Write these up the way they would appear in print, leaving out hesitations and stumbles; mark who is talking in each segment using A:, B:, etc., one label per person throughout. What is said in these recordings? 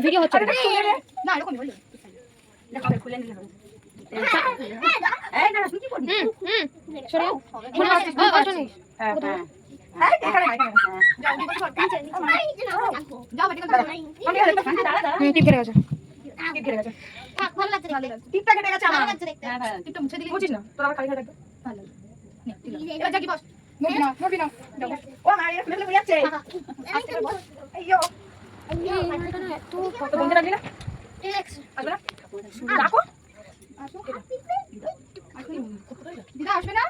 A: Video হচ্ছে
B: না এরকম বলি এটা খাবে খুলে নিলে হবে এই না শুনি করবি
A: সরে
B: হ্যাঁ হ্যাঁ এখানে যাও দিদি সব নিচে যাও বেটি কথা আমি হয়তো শান্তি দাঁড়া দাঁড়া
A: টিপ কেটে গেছে
B: টিপ কেটে গেছে
C: থাক ভালো লাগছে
B: টিপটা কেটে গেছে আমার
C: ভালো লাগছে দেখতে
B: হ্যাঁ হ্যাঁ টিপটা মুছে দিলি বুঝিস না তোর আবার খালি খালি থাকবে ভালো নে ঠিক আছে এবার যা কি বস নবি না ও মা এর ফেলে ফেলে যাচ্ছে আস্তে করে বস আইয়ো
A: তো
B: তো বন্ধ রাখলি না
C: রিল্যাক্স
B: আসবে না রাখো আসো দিদা আসবে না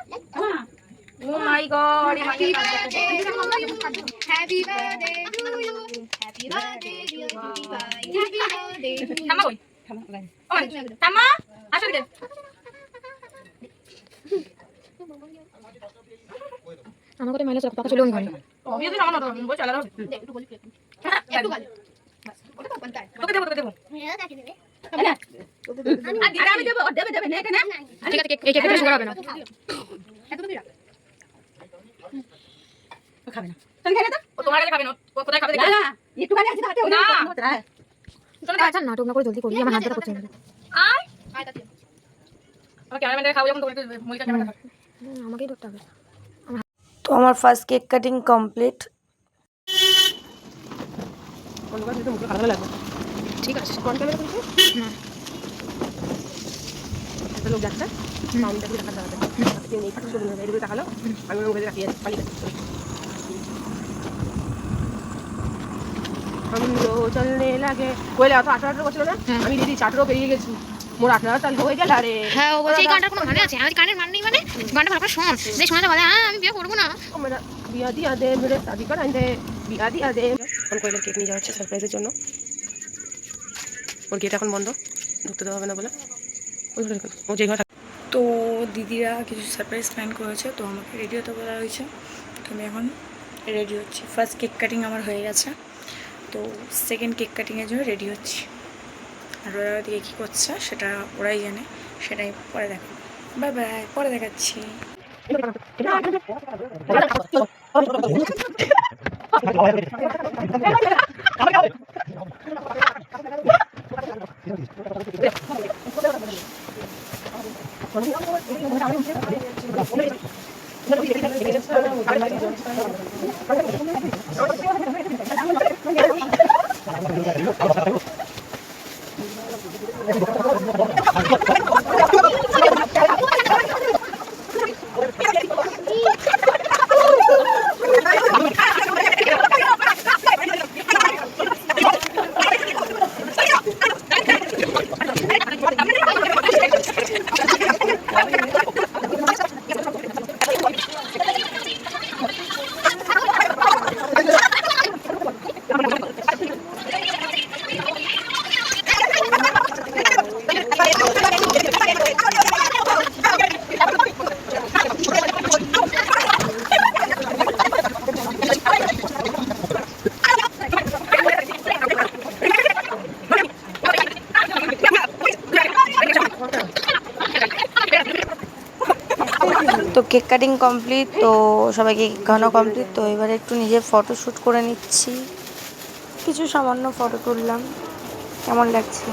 B: oh my God happy birthday happy birthday to you happy birthday dear ভাই হ্যাপি বার্থডে থামা কই থামা আসো দিদা
A: আমার কথা মাইলেজ টাকা চলে ওখানে
B: অবভিয়াসলি সামান্য তো বল চালা দাও একটু বলি একটু গালি বাস ওটা তো বলতা তোকে দেবো
C: মেরা কাকে দেবে
B: আর দিদা আমি দেবো দেবে না কেন
A: ঠিক আছে এই কেকটা সুগার হবে না
B: এত তুমি রাখ খাবে না তুমি খেলে দাও ও তোমার কাছে খাবে না ও কোথায় খাবে দেখো না একটু খালি আছে হাতে না
A: চলো আচ্ছা নাটক না করে জলদি করবি আমার হাত ধরে করছে
B: আয় আয় তাতে ওকে ক্যামেরাম্যানকে খাও যখন তোকে মইটা ক্যামেরা খাবে
A: আমাকেই ধরতে হবে
D: তো আমার ফার্স্ট কেক কাটিং কমপ্লিট।
A: ঠিক আছে
B: কোন ক্যামেরা করতে হ্যাঁ এটা লোক যাচ্ছে মাউন্টটা পুরো দেখা যাবে আপনি এই ফটো শুরু করে এইদিকে তাকালো আমি ওর মধ্যে রাখি পালি আমলো চলনে লাগে কইলে অত 18 বছর না আমি দিদি 18 পেরিয়ে গেছি মোর 18 সাল হয়ে গেল আরে
A: হ্যাঁ ও বলছে এই গানটার কোনো মানে আছে আমি গানের মান নেই মানে গানটা ভালো করে শোন যে শোনাতে বলে হ্যাঁ আমি বিয়ে করব না
B: ও মেরা বিয়া দিয়া দে মেরে শাদি করাই দে বিয়া দিয়া দে কোন কইলে কেক নিয়ে যাওয়া হচ্ছে সারপ্রাইজের জন্য ওর গেট এখন বন্ধ ঢুকতে দেওয়া হবে না বলে ও যে ঘর
D: তো দিদিরা কিছু সারপ্রাইজ প্ল্যান করেছে, তো আমাকে রেডি হতে বলা হয়েছে। তো আমি এখন রেডি হচ্ছি। ফার্স্ট কেক কাটিং আমার হয়ে গেছে, তো সেকেন্ড কেক কাটিংয়ের জন্য রেডি হচ্ছি। আর ওরা ওদিকে কী করছে সেটা ওরাই জানে, সেটাই পরে দেখাবো। বাই বাই, পরে দেখাচ্ছি। তো কেক কাটিং কমপ্লিট, তো সবাইকে কেক খাওয়ানো কমপ্লিট। তো এবারে একটু নিজের ফটো শ্যুট করে নিচ্ছি, কিছু সামান্য ফটো তুললাম। কেমন লাগছে?